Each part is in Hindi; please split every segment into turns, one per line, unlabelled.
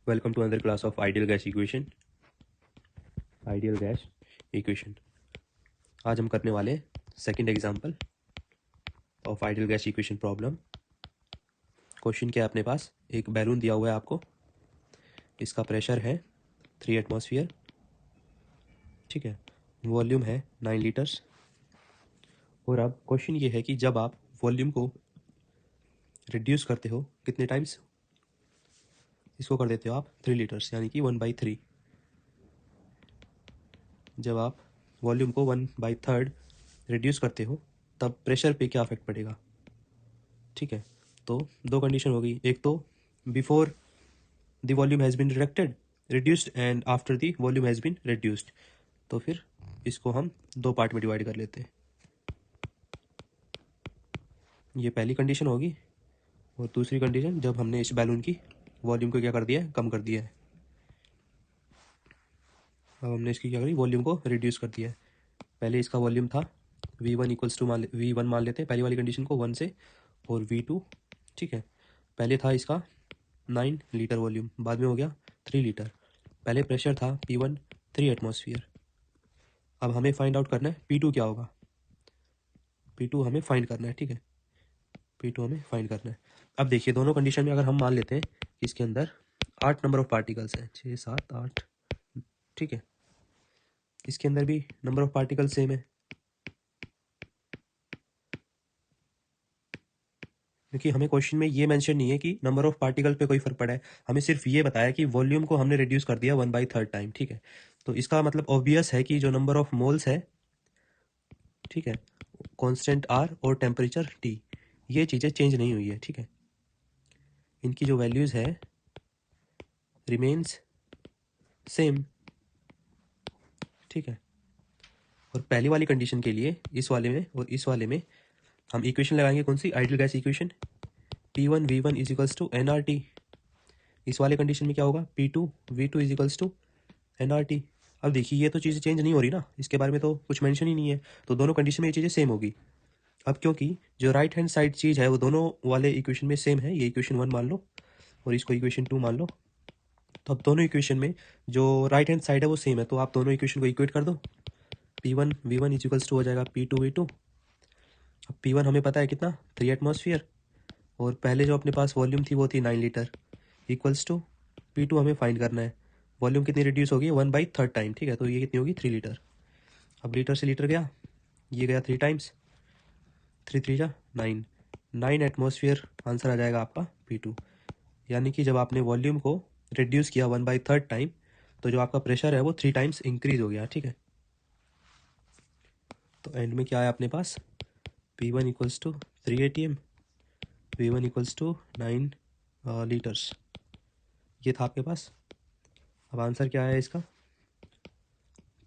Welcome to another class of ideal gas equation. Ideal gas equation. आज हम करने वाले second example of ideal gas equation problem. Question क्या है अपने पास, एक बैलून दिया हुआ है आपको, इसका प्रेशर है 3 एटमॉस्फेयर, ठीक है, वॉल्यूम है 9 लीटर्स. और अब क्वेश्चन ये है कि जब आप वॉल्यूम को रिड्यूस करते हो कितने टाइम्स, इसको कर देते हो आप 3 लीटर्स यानी कि 1/3. जब आप वॉल्यूम को 1/3 रिड्यूस करते हो तब प्रेशर पे क्या इफेक्ट पड़ेगा, ठीक है. तो दो कंडीशन होगी, एक तो before the volume has been reduced and after the volume has been reduced. तो फिर इसको हम दो पार्ट में डिवाइड कर लेते हैं. ये पहली कंडीशन होगी. और दूसरी कंडीशन जब हमने इस बैलून की वॉल्यूम को क्या कर दिया है, कम कर दिया है. अब हमने इसकी क्या करी, वॉल्यूम को रिड्यूस कर दिया है. पहले इसका वॉल्यूम था V1 इक्वल्स टू V1 मान लेते हैं पहली वाली कंडीशन को 1 से, और V2, ठीक है. पहले था इसका 9 लीटर वॉल्यूम, बाद में हो गया 3 लीटर. पहले प्रेशर था P1 3 एटमॉस्फेयर. अब हमें फाइंड आउट करना है P2 क्या होगा, P2 हमें फाइंड करना है, ठीक है. P2 हमें फाइंड करना है. अब देखिए दोनों कंडीशन में अगर हम मान लेते हैं कि इसके अंदर 8 नंबर ऑफ पार्टिकल्स हैं, 6 7 8, ठीक है. इसके अंदर भी नंबर ऑफ पार्टिकल सेम है, क्योंकि हमें क्वेश्चन में ये मेंशन नहीं है कि नंबर ऑफ पार्टिकल पे कोई फर्क पड़ा है. हमें सिर्फ ये बताया कि वॉल्यूम को हमने रिड्यूस कर दिया 1/3 टाइम, ठीक है. तो इसका मतलब ऑब्वियस है कि जो नंबर ऑफ मोल्स है, ठीक है, कांस्टेंट आर और टेम्परेचर टी, ये चीज़ें चेंज नहीं हुई है, ठीक है. इनकी जो वैल्यूज़ है रिमेन्स सेम, ठीक है. और पहली वाली कंडीशन के लिए इस वाले में और इस वाले में हम इक्वेशन लगाएंगे, कौन सी, ideal gas equation. P1 V1 is equals to NRT. इस वाले कंडीशन में क्या होगा, P2 V2 is equals to NRT. अब देखिए ये तो चीज़ें चेंज नहीं हो रही ना, इसके बारे में तो कुछ मेंशन ही नहीं है, तो दोनों कंडीशन में ये चीज़ें सेम होगी. अब क्योंकि जो राइट हैंड साइड चीज़ है वो दोनों वाले इक्वेशन में सेम है, ये इक्वेशन 1 मान लो और इसको इक्वेशन 2 मान लो, तो अब दोनों इक्वेशन में जो राइट हैंड साइड है वो सेम है, तो आप दोनों इक्वेशन को इक्वेट कर दो. P1 V1 is equals to हो जाएगा P2 V2. अब P1 हमें पता है कितना, 3 एटमॉस्फेयर, और पहले जो अपने पास वॉल्यूम थी वो थी 9 लीटर, इक्वल्स टू P2 हमें फाइंड करना है. वॉल्यूम कितनी रिड्यूस होगी, 1/3 टाइम, ठीक है. तो ये कितनी होगी, 3 लीटर. अब लीटर से लीटर गया, ये गया 3 टाइम्स, 3 3 जा 9 एटमॉस्फेयर आंसर आ जाएगा आपका P2. यानी कि जब आपने वॉल्यूम को रिड्यूस किया 1/3 टाइम तो जो आपका प्रेशर है वो 3 टाइम्स इंक्रीज हो गया, ठीक है. तो एंड में क्या है अपने पास, P1 equals to 3 ATM, V1 equals to 9 litres. ये था आपके पास. अब आंसर क्या है इसका,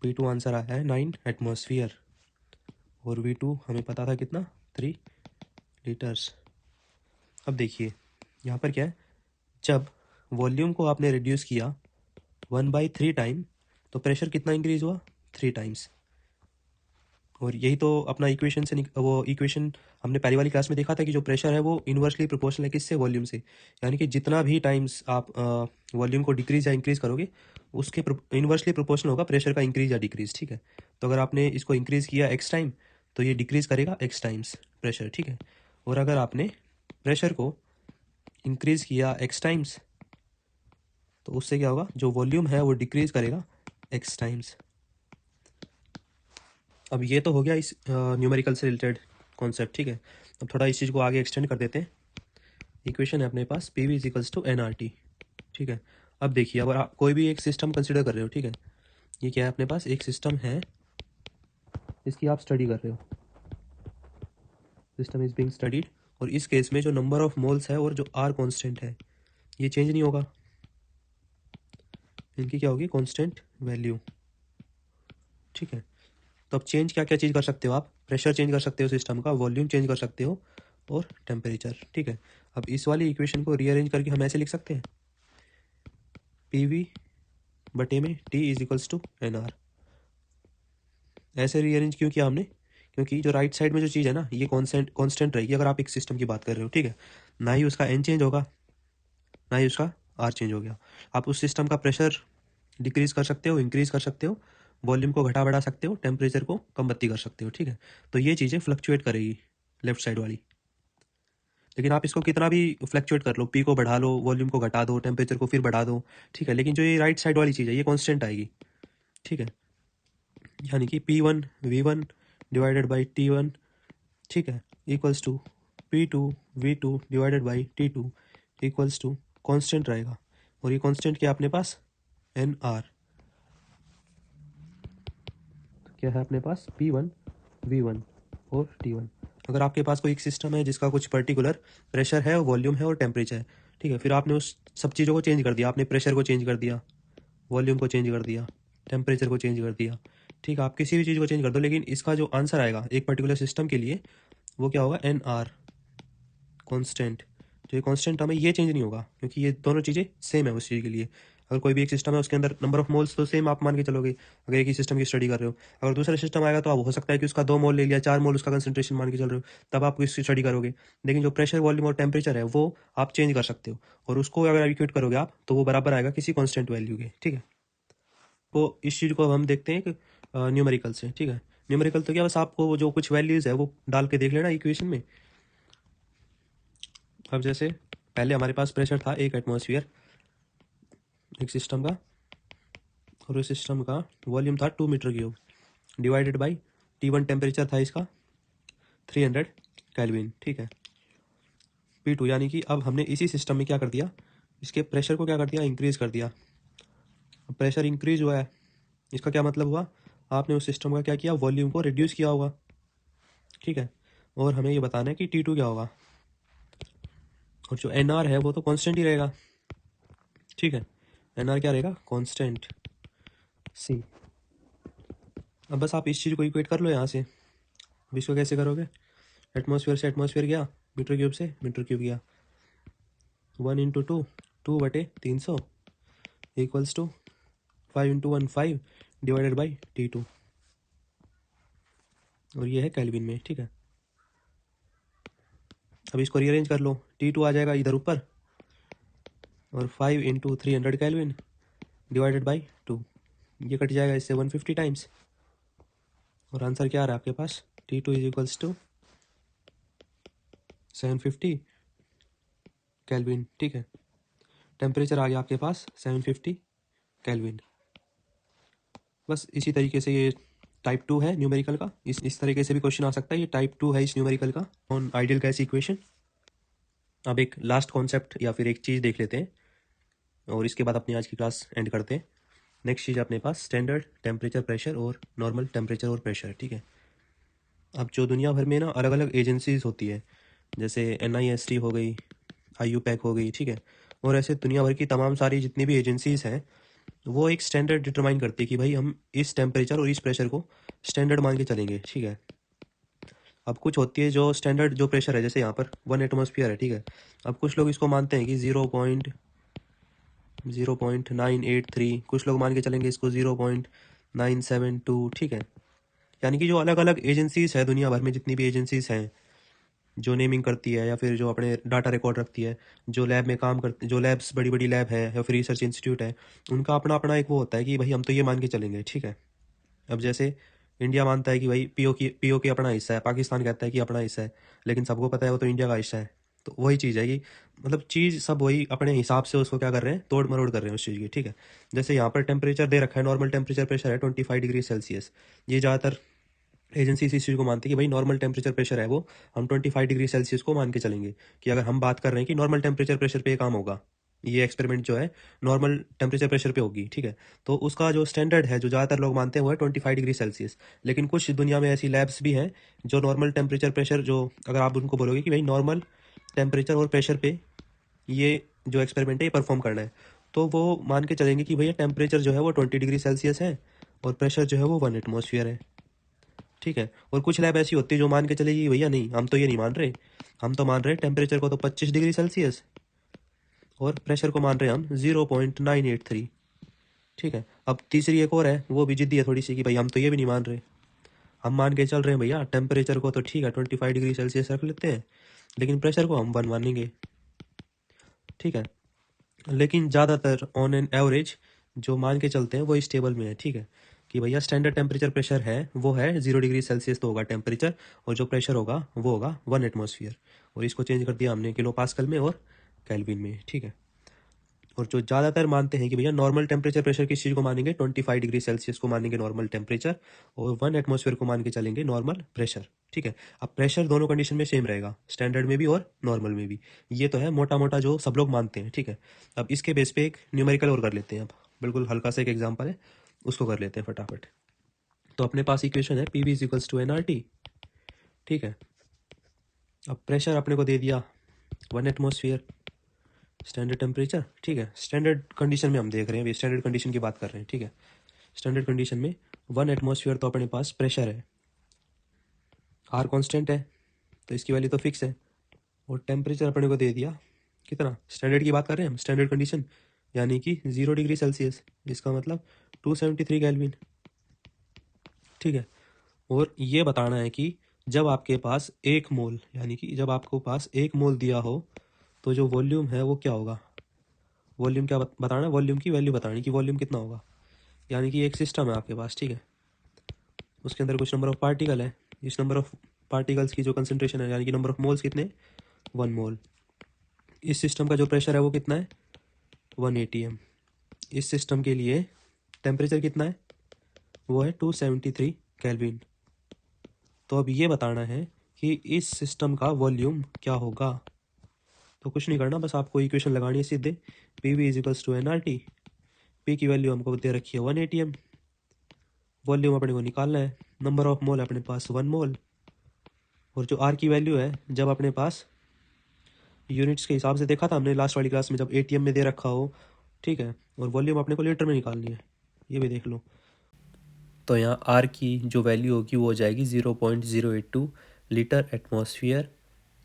P2 आंसर आया है 9 एटमॉस्फेयर, और V2 हमें पता था कितना, 3 लीटर्स. अब देखिए यहाँ पर क्या है, जब वॉल्यूम को आपने रिड्यूस किया 1/3 टाइम तो प्रेशर कितना इंक्रीज हुआ, 3 टाइम्स. और यही तो अपना इक्वेशन से वो इक्वेशन हमने पहली वाली क्लास में देखा था कि जो प्रेशर है वो इन्वर्सली प्रोपोर्शनल है किससे, वॉल्यूम से. यानी कि जितना भी टाइम्स आप वॉल्यूम को डिक्रीज या इंक्रीज करोगे उसके इन्वर्सली प्रोपोर्शनल होगा प्रेशर का इंक्रीज या डिक्रीज, ठीक है. तो अगर आपने इसको इंक्रीज किया x टाइम तो ये डिक्रीज करेगा x टाइम्स प्रेशर, ठीक है. और अगर आपने प्रेशर को इंक्रीज किया x टाइम्स तो उससे क्या होगा, जो वॉल्यूम है वो डिक्रीज करेगा x टाइम्स. अब ये तो हो गया इस न्यूमेरिकल से रिलेटेड कॉन्सेप्ट, ठीक है. अब थोड़ा इस चीज़ को आगे एक्सटेंड कर देते हैं. इक्वेशन है अपने पास PV is equals to NRT, ठीक है. अब देखिए अगर आप कोई भी एक सिस्टम कंसिडर कर रहे हो, ठीक है, ये क्या है अपने पास, एक सिस्टम है, इसकी आप स्टडी कर रहे हो, सिस्टम इज बीइंग स्टडीड. और इस केस में जो नंबर ऑफ मोल्स है और जो R कॉन्स्टेंट है ये चेंज नहीं होगा, इनकी क्या होगी, कॉन्स्टेंट वैल्यू, ठीक है. तो अब चेंज क्या क्या चीज़ कर सकते हो आप, प्रेशर चेंज कर सकते हो सिस्टम का, वॉल्यूम चेंज कर सकते हो और टेम्परेचर, ठीक है. अब इस वाली इक्वेशन को रीअरेंज करके हम ऐसे लिख सकते हैं, PV बटे में T is equals to NR. ऐसे रीअरेंज क्यों किया हमने, क्योंकि जो राइट साइड में जो चीज़ है ना ये कांस्टेंट रहेगी अगर आप एक सिस्टम की बात कर रहे हो, ठीक है. ना ही उसका एन चेंज होगा ना ही उसका आर चेंज हो गया। आप उस सिस्टम का प्रेशर डिक्रीज कर सकते हो, इंक्रीज कर सकते हो, वॉल्यूम को घटा बढ़ा सकते हो, टेम्परेचर को कम बत्ती कर सकते हो, ठीक है। तो ये चीज़ें फ्लक्चुएट करेगी लेफ्ट साइड वाली। लेकिन आप इसको कितना भी फ्लक्चुएट कर लो, पी को बढ़ा लो, वॉल्यूम को घटा दो, टेम्परेचर को फिर बढ़ा दो, ठीक है, लेकिन जो ये राइट साइड वाली चीज़ है ये कॉन्स्टेंट आएगी, ठीक है। यानी कि P1 V1 divided by T1, ठीक है, equals to P2 V2 divided by T2 equals to constant रहेगा। और ये कॉन्स्टेंट क्या अपने पास, NR। क्या है अपने पास, P1 V1 और T1। अगर आपके पास कोई एक सिस्टम है जिसका कुछ पर्टिकुलर प्रेशर है, वॉल्यूम है और टेम्परेचर है, ठीक है, फिर आपने उस सब चीज़ों को चेंज कर दिया, आपने प्रेशर को चेंज कर दिया, वॉल्यूम को चेंज कर दिया, टेम्परेचर को चेंज कर दिया, ठीक है, आप किसी भी चीज़ को चेंज कर दो, लेकिन इसका जो आंसर आएगा एक पर्टिकुलर सिस्टम के लिए वो क्या होगा, NR कॉन्स्टेंट। तो ये कॉन्स्टेंट टर्म है, ये चेंज नहीं होगा क्योंकि ये दोनों चीज़ें सेम है उस चीज़ के लिए। अगर कोई भी एक सिस्टम है उसके अंदर नंबर ऑफ मोल्स तो सेम आप मान के चलोगे, अगर एक ही सिस्टम की स्टडी कर रहे हो। अगर दूसरा सिस्टम आएगा तो आप हो सकता है कि उसका 2 मोल ले लिया, 4 मोल उसका कंसंट्रेशन मान के चल रहे हो, तब आप इसकी स्टडी करोगे। लेकिन जो प्रेशर, वॉल्यूम और टेम्परेचर है वो आप चेंज कर सकते हो, और उसको अगर इक्वेट करोगे आप तो वो बराबर आएगा किसी कॉन्स्टेंट वैल्यू के, ठीक है। तो इस चीज़ को हम देखते हैं कि न्यूमेरिकल से, ठीक है। न्यूमेरिकल तो क्या, बस आपको जो कुछ वैल्यूज़ है वो डाल के देख लेना इक्वेशन में। अब जैसे पहले हमारे पास प्रेशर था 1 एटमॉस्फेयर एक सिस्टम का, और उस सिस्टम का वॉल्यूम था 2 metre cube divided by T1 temperature था इसका 300 केल्विन, ठीक है। P2 यानी कि अब हमने इसी सिस्टम में क्या कर दिया, इसके प्रेशर को क्या कर दिया, इंक्रीज़ कर दिया। अब प्रेशर इंक्रीज हुआ है, इसका क्या मतलब हुआ, आपने उस सिस्टम का क्या किया, वॉल्यूम को रिड्यूस किया होगा, ठीक है। और हमें ये बताना है कि T2 क्या होगा, और जो NR है वो तो कांस्टेंट ही रहेगा, ठीक है। NR क्या रहेगा, कांस्टेंट C। अब बस आप इस चीज़ को इक्वेट कर लो यहाँ से। अब इसको कैसे करोगे, एटमॉस्फेयर से एटमॉस्फेयर गया, मीटर क्यूब से मीटर क्यूब गया, 1 × 2 2/300 equals to 5 × 1 5 divided by T2, और ये है केल्विन में, ठीक है। अब इसको रीअरेंज कर लो, T2 आ जाएगा इधर ऊपर, और 5 × 300 केल्विन डिवाइडेड बाई 2, ये कट जाएगा इससे 150 टाइम्स, और आंसर क्या आ रहा है आपके पास, T2 is equals to 750 Kelvin, ठीक है। टेम्परेचर आ गया आपके पास 750 केल्विन। बस इसी तरीके से ये टाइप 2 है न्यूमेरिकल का, इस तरीके से भी क्वेश्चन आ सकता है, ये टाइप 2 है इस न्यूमेरिकल का ऑन आइडियल गैस इक्वेशन। अब एक लास्ट कॉन्सेप्ट या फिर एक चीज़ देख लेते हैं, और इसके बाद अपनी आज की क्लास एंड करते हैं। नेक्स्ट चीज़ अपने पास स्टैंडर्ड टेम्परेचर प्रेशर और नॉर्मल टेम्परेचर और प्रेशर, ठीक है। अब जो दुनिया भर में ना अलग अलग एजेंसीज होती है, जैसे NIST हो गई, IUPAC हो गई, ठीक है, और ऐसे दुनिया भर की तमाम सारी जितनी भी एजेंसीज हैं वो एक स्टैंडर्ड डिटरमाइन करती है कि भाई हम इस टेम्परेचर और इस प्रेशर को स्टैंडर्ड मान के चलेंगे, ठीक है। अब कुछ होती है जो स्टैंडर्ड जो प्रेशर है, जैसे यहाँ पर 1 एटमॉस्फेयर है, ठीक है। अब कुछ लोग इसको मानते हैं कि 0.983, कुछ लोग मान के चलेंगे इसको 0.972, ठीक है। यानी कि जो अलग अलग एजेंसीज है दुनिया भर में, जितनी भी एजेंसीज हैं जो नेमिंग करती है या फिर जो अपने डाटा रिकॉर्ड रखती है, जो लैब में काम करती, जो लैब्स बड़ी बड़ी लैब है या फिर रिसर्च इंस्टीट्यूट है, उनका अपना अपना एक वो होता है कि भाई हम तो ये मान के चलेंगे, ठीक है। अब जैसे इंडिया मानता है कि भाई पीओके अपना हिस्सा है, पाकिस्तान कहता है कि अपना हिस्सा है, लेकिन सबको पता है वो तो इंडिया का हिस्सा है। तो वही चीज़ है कि मतलब चीज़ सब वही अपने हिसाब से उसको क्या कर रहे हैं, तोड़ मरोड़ कर रहे हैं उस चीज़ की, ठीक है। जैसे यहाँ पर टेम्परेचर दे रखा है, नॉर्मल टेम्परेचर प्रेशर है 25 डिग्री सेल्सियस। ये ज़्यादातर एजेंसी इस चीज़ को मानती है कि भाई नॉर्मल टेम्परेचर प्रेशर है वो हम 25 डिग्री सेल्सियस को मान के चलेंगे, कि अगर हम बात कर रहे हैं कि नॉर्मल टेम्परेचर प्रेशर पे काम होगा, ये एक्सपेरिमेंट जो है नॉर्मल टेम्परेचर प्रेशर पे होगी, ठीक है। तो उसका जो स्टैंडर्ड है जो ज़्यादातर लोग मानते हैं वो है 25 डिग्री सेल्सियस। लेकिन कुछ दुनिया में ऐसी लैब्स भी हैं जो नॉर्मल टेम्परेचर प्रेशर, जो अगर आप उनको बोलोगे कि भाई नॉर्मल टेम्परेचर और प्रेशर पे ये जो एक्सपेरिमेंट है ये परफॉर्म करना है, तो वो मान के चलेंगे कि भैया टेम्परेचर जो है वो 20 डिग्री सेल्सियस है और प्रेशर जो है वो 1 एटमॉस्फेयर है, ठीक है। और कुछ लैब ऐसी होती है जो मान के चलेगी भैया नहीं, हम तो ये नहीं मान रहे, हम तो मान रहे हैं टेम्परेचर को तो 25 डिग्री सेल्सियस और प्रेशर को मान रहे हैं हम 0.983, ठीक है। अब तीसरी एक और है, वो भी जिद्दी है थोड़ी सी कि भाई हम तो ये भी नहीं मान रहे, हम मान के चल रहे हैं भैया टेम्परेचर को तो ठीक है 25 डिग्री सेल्सियस रख लेते हैं, लेकिन प्रेशर को हम 1 मानेंगे, ठीक है। लेकिन ज़्यादातर ऑन एन एवरेज जो मान के चलते हैं वो इस टेबल में है, ठीक है, कि भैया स्टैंडर्ड टेम्परेचर प्रेशर है वो है 0 डिग्री सेल्सियस तो होगा टेम्परेचर, और जो प्रेशर होगा वो होगा 1 एटमॉस्फेयर, और इसको चेंज कर दिया हमने किलो पास्कल में और केल्विन में, ठीक है। और जो ज़्यादातर मानते हैं कि भैया नॉर्मल टेम्परेचर प्रेशर किस चीज़ को मानेंगे, 25 डिग्री सेल्सियस को मानेंगे नॉर्मल टेम्परेचर, और 1 एटमॉस्फेयर को मान के चलेंगे नॉर्मल प्रेशर, ठीक है। अब प्रेशर दोनों कंडीशन में सेम रहेगा, स्टैंडर्ड में भी और नॉर्मल में भी। ये तो है मोटा मोटा जो सब लोग मानते हैं, ठीक है। अब इसके बेस पे एक न्यूमेरिकल और कर लेते हैं, अब बिल्कुल हल्का सा एक एग्जाम्पल है, उसको कर लेते हैं फटाफट। तो अपने पास इक्वेशन है P V is equals to NRT, ठीक है। अब प्रेशर अपने को दे दिया 1 एटमॉस्फेयर स्टैंडर्ड टेम्परेचर, ठीक है। स्टैंडर्ड कंडीशन में हम देख रहे हैं, स्टैंडर्ड कंडीशन की बात कर रहे हैं, ठीक है। स्टैंडर्ड कंडीशन में 1 एटमॉस्फेयर तो अपने पास प्रेशर है, आर कांस्टेंट है तो इसकी वैल्यू तो फिक्स है, और टेम्परेचर अपने को दे दिया कितना, स्टैंडर्ड की बात कर रहे हैं हम, स्टैंडर्ड कंडीशन यानी कि 0 डिग्री सेल्सियस, इसका मतलब 273 केल्विन, ठीक है। और ये बताना है कि जब आपके पास 1 मोल, यानी कि जब आपको पास 1 मोल दिया हो तो जो वॉल्यूम है वो क्या होगा, वॉल्यूम क्या बताना है, वॉल्यूम की वैल्यू बतानी कि वॉल्यूम कितना होगा। यानी कि एक सिस्टम है आपके पास, ठीक है, उसके अंदर कुछ नंबर ऑफ पार्टिकल है, इस नंबर ऑफ पार्टिकल्स की जो कंसंट्रेशन है यानी कि नंबर ऑफ मोल्स कितने, 1 मोल। इस सिस्टम का जो प्रेशर है वो कितना है, 1 ATM। इस सिस्टम के लिए टेम्परेचर कितना है, वो है 273 केल्विन। तो अब ये बताना है कि इस सिस्टम का वॉल्यूम क्या होगा। तो कुछ नहीं करना, बस आपको इक्वेशन लगानी है सीधे, P V is equals to NRT। पी की वैल्यू हमको दे रखी है 1 ATM, वॉल्यूम अपने को निकालना है, नंबर ऑफ मोल अपने पास 1 मोल, और जो आर की वैल्यू है जब अपने पास यूनिट्स के हिसाब से देखा था हमने लास्ट वाली क्लास में, जब ATM में दे रखा हो, ठीक है, और वॉल्यूम अपने को लीटर में निकालनी है, ये भी देख लो। तो यहाँ आर की जो वैल्यू होगी वो हो जाएगी 0.082 litre atmosphere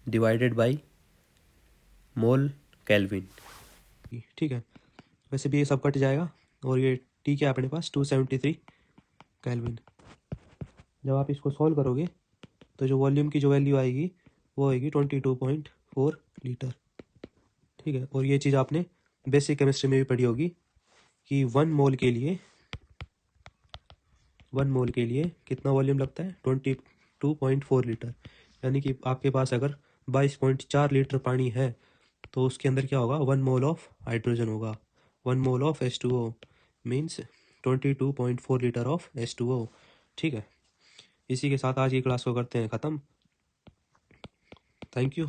divided by mole kelvin, ठीक है। वैसे भी ये सब कट जाएगा, और ये टी क्या है अपने पास 273 केल्विन। जब आप इसको सॉल्व करोगे तो जो वॉल्यूम की जो वैल्यू आएगी वो आएगी 22.4 लीटर, ठीक है। और ये चीज़ आपने बेसिक केमिस्ट्री में भी पढ़ी होगी कि 1 मोल के लिए कितना वॉल्यूम लगता है, 22.4 लीटर। यानी कि आपके पास अगर 22.4 लीटर पानी है तो उसके अंदर क्या होगा, 1 मोल ऑफ हाइड्रोजन होगा, 1 mole of H2O means 22.4 litre of H2O, ठीक है। इसी के साथ आज की क्लास को करते हैं ख़त्म। Thank you.